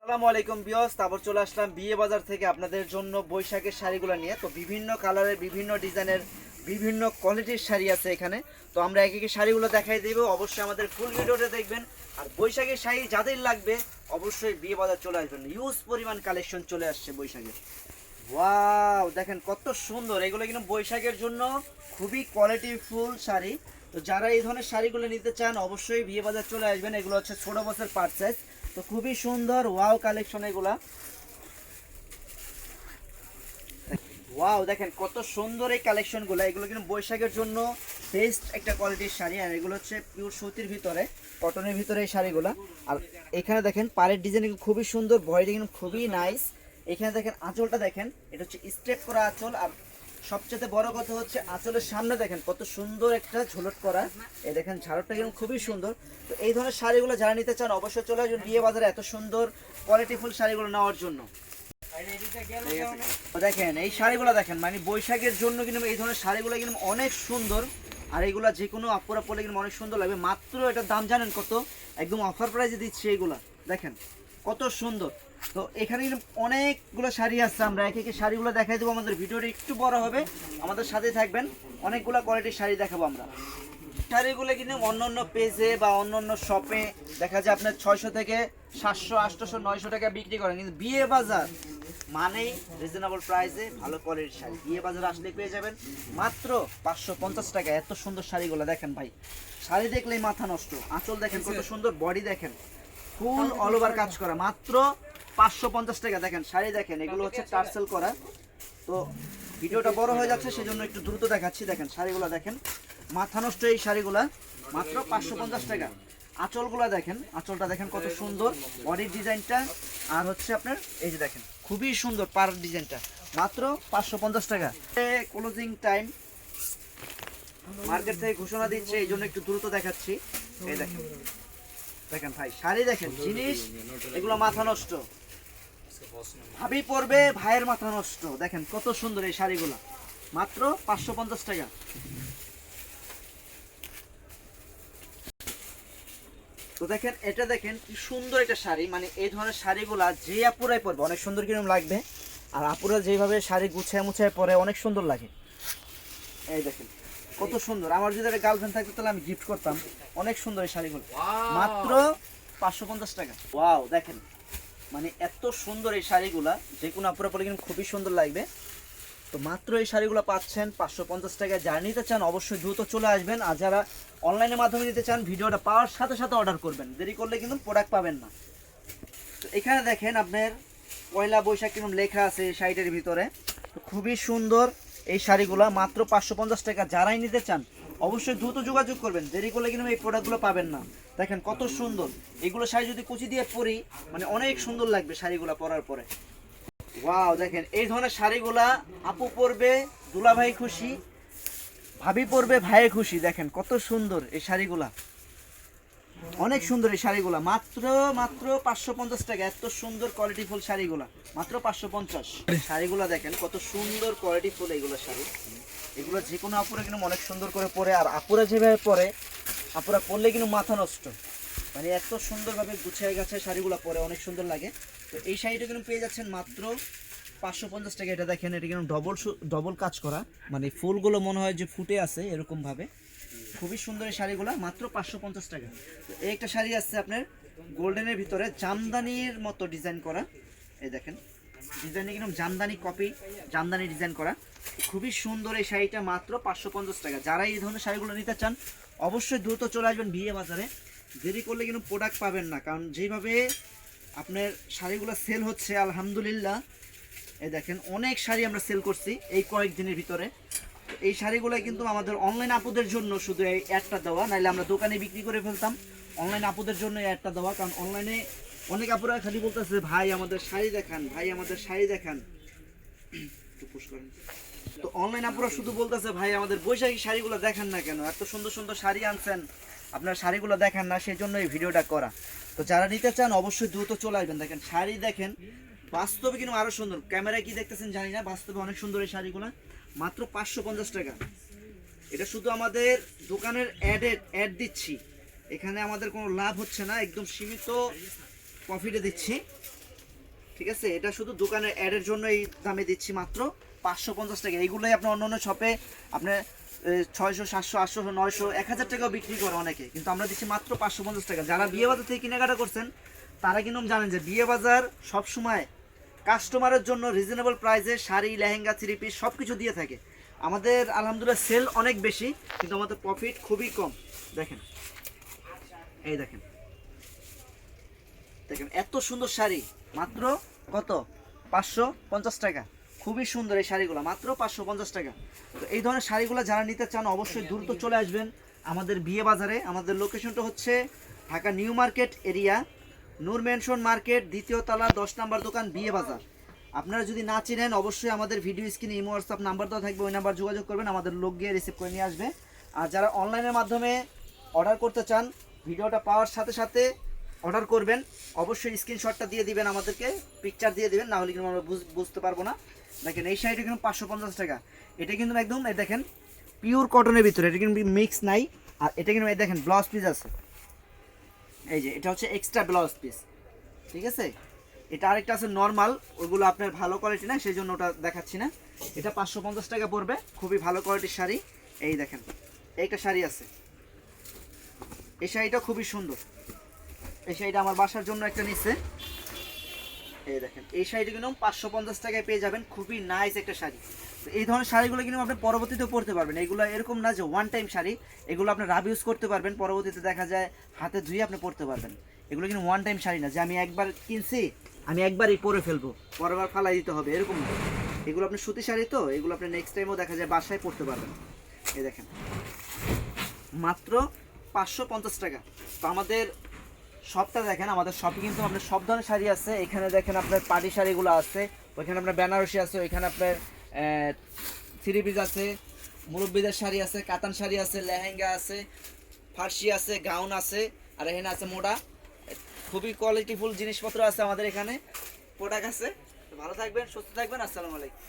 আসসালামু আলাইকুম ভিউয়ার্স, তারপর চলে আসলাম বিয়ে বাজার থেকে আপনাদের জন্য বৈশাখের শাড়িগুলো নিয়ে। তো বিভিন্ন কালারের, বিভিন্ন ডিজাইনের, বিভিন্ন কোয়ালিটির শাড়ি আছে এখানে। তো আমরা এক এক শাড়িগুলো দেখাই দেব, অবশ্যই আমাদের ফুল ভিডিওটা দেখবেন। আর বৈশাখের শাড়ি যাদের লাগবে অবশ্যই বিয়ে বাজার চলে আসবেন, হিউজ পরিমাণ কালেকশন চলে আসছে বৈশাখের। ওয়াও, দেখেন কত সুন্দর, এগুলো কিন্তু বৈশাখের জন্য খুবই কোয়ালিটিফুল শাড়ি। তো যারা এই ধরনের শাড়িগুলো নিতে চান অবশ্যই বিয়ে বাজার চলে আসবেন। এগুলো হচ্ছে ছোট বছর পারচেস, তো খুবই সুন্দর ওয়াও কালেকশন এগুলা। ওয়াও, দেখেন কত সুন্দর এই কালেকশনগুলো। এগুলো কিন্তু বৈশাখের জন্য বেস্ট একটা কোয়ালিটির শাড়ি। আর এগুলো হচ্ছে পিওর সুতির ভিতরে, কটনের ভিতরে এই শাড়িগুলো। আর এখানে দেখেন পাড়ের ডিজাইন খুবই সুন্দর, বডিটা কিন্তু খুবই নাইস। এখানে দেখেন আঁচলটা দেখেন, এটা হচ্ছে স্টেপ করা আঁচল। আর সবচেয়ে বড় কথা হচ্ছে আঁচলের সামনে দেখেন কত সুন্দর একটা ঝোলট করা। এই দেখেন ঝাড়টা কিন্তু খুবই সুন্দর। তো এই ধরনের শাড়িগুলো যারা নিতে চান অবশ্যই চলে আসবেন বিয়ে বাজারে এত সুন্দর কোয়ালিটিফুল শাড়িগুলো নেওয়ার জন্য। দেখেন এই শাড়িগুলো দেখেন, মানে বৈশাখের জন্য কিন্তু এই ধরনের শাড়িগুলো কিন্তু অনেক সুন্দর। আর এগুলা যে কোনো আপুরা পরলে কিন্তু অনেক সুন্দর লাগবে। মাত্র এটার দাম জানেন কত? একদম অফার প্রাইসে দিচ্ছি এগুলা। দেখেন কত সুন্দর। তো এখানে কিন্তু অনেকগুলো শাড়ি আছে, আমরা এক এক শাড়িগুলো দেখাই দেবো। আমাদের ভিডিওটা একটু বড় হবে, আমাদের সাথে থাকবেন। অনেকগুলো কোয়ালিটির শাড়ি দেখাবো আমরা। শাড়িগুলো কিন্তু অন্য অন্য পেজে বা অন্য অন্য শপে দেখা যায় আপনার 600 থেকে 700, 800, 900 টাকা বিক্রি করেন, কিন্তু বিয়ে বাজার মানেই রিজনেবল প্রাইসে ভালো কোয়ালিটির শাড়ি। বিয়ে বাজার আসলে পেয়ে যাবেন মাত্র 550 টাকা। এত সুন্দর শাড়িগুলো দেখেন ভাই, শাড়ি দেখলেই মাথা নষ্ট। আঁচল দেখেন কত সুন্দর, বডি দেখেন ফুল অল ওভার কাজ করা, মাত্র 550 টাকা। দেখেন শাড়ি দেখেন, এগুলো হচ্ছে টার্সেল করা। তো ভিডিওটা বড় হয়ে যাচ্ছে সেজন্য একটু দ্রুত দেখাচ্ছি। দেখেন শাড়িগুলো দেখেন, মাথা নষ্ট এই শাড়িগুলা, মাত্র 550 টাকা। আঁচলগুলা দেখেন, আঁচলটা দেখেন কত সুন্দর, বডির ডিজাইনটা। আর হচ্ছে আপনার এই যে দেখেন খুবই সুন্দর পার ডিজাইনটা, মাত্র 550 টাকা। ক্লোজিং টাইম, মার্কেট থেকে ঘোষণা দিচ্ছে, এই জন্য একটু দ্রুত দেখাচ্ছি। এই দেখেন, দেখেন ভাই শাড়ি দেখেন, জিনিস এগুলো মাথা নষ্ট, ভাবি পরবে ভাইয়ের মাথা নষ্ট। দেখেন কত সুন্দর এই শাড়িগুলো, মাত্র 550 টাকা। তো দেখেন এটা দেখেন কি সুন্দর একটা শাড়ি, মানে এই ধরনের শাড়িগুলা যে আপুরাই পরবে অনেক সুন্দর কিরকম লাগবে। আর আপুরা যেভাবে শাড়ি গুছায় মুছায় পরে অনেক সুন্দর লাগে। এই দেখেন কত সুন্দর, আমার যদি একটা গার্লফ্রেন্ড থাকতো তাহলে আমি গিফট করতাম। অনেক সুন্দর এই শাড়িগুলো, মাত্র 550 টাকা। ওয়াও, দেখেন মানে এত সুন্দর এই শাড়িগুলা, যে কোনো আপুরা পরে কিন্তু খুবই সুন্দর লাগবে। তো মাত্র এই শাড়িগুলো পাচ্ছেন 550 টাকা। যারা নিতে চান অবশ্যই দ্রুত চলে আসবেন। আর যারা অনলাইনের মাধ্যমে নিতে চান ভিডিওটা পাওয়ার সাথে সাথে অর্ডার করবেন, দেরি করলে কিন্তু প্রোডাক্ট পাবেন না। তো এখানে দেখেন আপনার পয়লা বৈশাখ কিরকম লেখা আছে এই শাড়িটার ভিতরে। তো খুবই সুন্দর এই শাড়িগুলো, মাত্র 550 টাকা। যারাই নিতে চান অবশ্যই দ্রুত যোগাযোগ করবেন, দেরি করলে কিন্তু এই প্রোডাক্টগুলো পাবেন না। দেখেন কত সুন্দর এগুলো শাড়ি, যদি কুচি দিয়ে পরি মানে অনেক সুন্দর লাগবে শাড়িগুলো পরার পরে। ওয়াও, দেখেন এই ধরনের শাড়িগুলা আপু পরবে দুলাভাই খুশি, ভাবি পরবে ভাইয়ে খুশি। দেখেন কত সুন্দর এই শাড়িগুলা, অনেক সুন্দর এই শাড়িগুলা, মাত্র মাত্র 550 টাকা। এত সুন্দর কোয়ালিটিফুল শাড়িগুলা, মাত্র 550। শাড়িগুলা দেখেন কত সুন্দর কোয়ালিটিফুল এইগুলো শাড়ি। এগুলো যে কোনো আপুরা কিন্তু অনেক সুন্দর করে পরে। আর আপুরা যেভাবে পরে, আপুরা পরলে কিন্তু মাথা নষ্ট, মানে এত সুন্দরভাবে গুছিয়ে গেছে শাড়িগুলো পরে অনেক সুন্দর লাগে। তো এই শাড়িটা কিন্তু পেয়ে যাচ্ছেন মাত্র 550 টাকা। এটা দেখেন, এটা কিন্তু ডবল কাজ করা, মানে ফুলগুলো মনে হয় যে ফুটে আছে এরকম ভাবে। খুবই সুন্দর এই শাড়িগুলো, মাত্র 550 টাকা। তো এই একটা শাড়ি আছে আপনার গোল্ডেনের ভিতরে জামদানির মতো ডিজাইন করা। এই দেখেন ডিজাইনটা কিন্তু জামদানি কপি, জামদানি ডিজাইন করা। খুবই সুন্দর এই শাড়িটা, মাত্র 550 টাকা। যারা এই ধরনের শাড়িগুলো নিতে চান অবশ্যই দ্রুত চলে আসবেন বিয়ে বাজারে, দেরি করলে কিন্তু প্রোডাক্ট পাবেন না। কারণ যেভাবে আপনার শাড়িগুলো সেল হচ্ছে আলহামদুলিল্লাহ, এই দেখেন অনেক শাড়ি আমরা সেল করছি এই কয়েকদিনের ভিতরে। এই শাড়িগুলো কিন্তু আমাদের অনলাইন আপুদের জন্য শুধু এই অ্যাডটা দেওয়া, নাহলে আমরা দোকানে বিক্রি করে ফেলতাম। অনলাইন আপুদের জন্য এই অ্যাডটা দেওয়া, কারণ অনলাইনে অনেক আপুরা খালি বলতেছে ভাই আমাদের শাড়ি দেখান, ভাই আমাদের শাড়ি দেখান। তো অনলাইন আপুরা শুধু বলতেছে ভাই আমাদের বৈশাখী শাড়িগুলো দেখান না কেন, এত সুন্দর সুন্দর শাড়ি আনছেন আপনার শাড়িগুলো দেখান না, সেই জন্য এই ভিডিওটা করা। তো যারা নিতে চান অবশ্যই দ্রুত চলে আসবেন। দেখেন শাড়ি দেখেন, বাস্তবে কিন্তু আরো সুন্দর, ক্যামেরায় কি দেখতেছেন জানি না, বাস্তবে অনেক সুন্দর এই শাড়িগুলো, মাত্র 550 টাকা। এটা শুধু আমাদের দোকানের অ্যাড দিচ্ছি, এখানে আমাদের কোনো লাভ হচ্ছে না, একদম সীমিত প্রফিটে দিচ্ছি। ঠিক আছে, এটা শুধু দোকানের অ্যাডের জন্য এই দামে দিচ্ছি মাত্র 550 টাকা। এইগুলোই আপনার অন্য অন্য শপে আপনার 600 700 800 900 1000 টাকাও বিক্রি করে অনেকে, কিন্তু আমরা দিচ্ছি মাত্র 550 টাকা। যারা বিয়ে বাজার থেকে কেনাকাটা করছেন তারা কিন্তু জানেন যে বিয়ে বাজার সবসময় কাস্টমারের জন্য রিজনেবল প্রাইসে শাড়ি, লেহেঙ্গা, থ্রি পিস সব কিছু দিয়ে থাকে। আমাদের আলহামদুলিল্লাহ সেল অনেক বেশি, কিন্তু আমাদের প্রফিট খুবই কম। দেখেন, এই দেখেন দেখেন এত সুন্দর শাড়ি মাত্র কত, 550 টাকা। খুবই সুন্দর এই শাড়িগুলো, মাত্র 550 টাকা। তো এই ধরনের শাড়িগুলো যারা নিতে চান অবশ্যই দ্রুত চলে আসবেন আমাদের বিয়ে বাজারে। আমাদের লোকেশনটা হচ্ছে ঢাকা নিউ মার্কেট এরিয়া, নূর মেনশন মার্কেট, দ্বিতীয় তলা, 10 নম্বর দোকান, বিয়ে বাজার। আপনারা যদি না চিনেন অবশ্যই আমাদের ভিডিও স্ক্রিনে ইমো হোয়াটসঅ্যাপ নাম্বার দেওয়া থাকবে, ওই নাম্বার যোগাযোগ করবেন, আমাদের লোক গিয়ে রিসিভ করে নিয়ে আসবে। আর যারা অনলাইনের মাধ্যমে অর্ডার করতে চান ভিডিওটা পাওয়ার সাথে সাথে অর্ডার করবেন, অবশ্যই স্ক্রিনশটটা দিয়ে দিবেন আমাদেরকে, পিকচার দিয়ে দিবেন, না হলে কিন্তু আমরা বুঝতে পারবো না। দেখেন এই শাড়িটা কিন্তু 550 টাকা। এটা কিন্তু একদম এই দেখেন পিওর কটনের ভিতরে, এটা কিন্তু মিক্স নাই। আর এটা কিন্তু এই দেখেন ব্লাউজ পিস আছে, এই যে এটা হচ্ছে এক্সট্রা ব্লাউজ পিস, ঠিক আছে। এটা আরেকটা আছে নর্মাল, ওগুলো আপনার ভালো কোয়ালিটি না, সেই জন্য ওটা দেখাচ্ছি না। এটা 550 টাকা পড়বে, খুবই ভালো কোয়ালিটির শাড়ি। এই দেখেন এইটা শাড়ি আছে, এই শাড়িটা খুবই সুন্দর। এই শাড়িটা আমার বাসার জন্য একটা নিচ্ছে। এই দেখেন এই শাড়িটা কিন্তু 550 টাকায় পেয়ে যাবেন, খুবই নাইস একটা শাড়ি। তো এই ধরনের শাড়িগুলো কিন্তু আপনি পরবর্তীতে পরতে পারবেন। এগুলো এরকম না যে ওয়ান টাইম শাড়ি, এগুলো আপনি রাব ইউজ করতে পারবেন, পরবর্তীতে দেখা যায় হাতে ধুয়ে আপনি পরতে পারবেন। এগুলো কিন্তু ওয়ান টাইম শাড়ি না যে আমি একবার কিনছি আমি একবারই পরে ফেলবো, পরেরবার ফালাই দিতে হবে, এরকম না। এগুলো আপনি সুতি শাড়ি, তো এগুলো আপনি নেক্সট টাইমও দেখা যায় বাসায় পরতে পারবেন। এই দেখেন মাত্র 550 টাকা। তো আমাদের শপটা দেখেন, আমাদের শপে কিন্তু আপনার সব ধরনের শাড়ি আছে। এখানে দেখেন আপনার পাটি শাড়িগুলো আছে, ওইখানে আপনার বেনারসি আছে, ওইখানে আপনার থ্রি পিস আছে, মুরব্বিদের শাড়ি আছে, কাতান শাড়ি আছে, লেহেঙ্গা আছে, ফার্সি আছে, গাউন আছে, আর এখানে আছে মোড়া। খুবই কোয়ালিটিফুল জিনিসপত্র আছে আমাদের এখানে, প্রোডাক্ট আছে। ভালো থাকবেন, সুস্থ থাকবেন, আসসালামু আলাইকুম।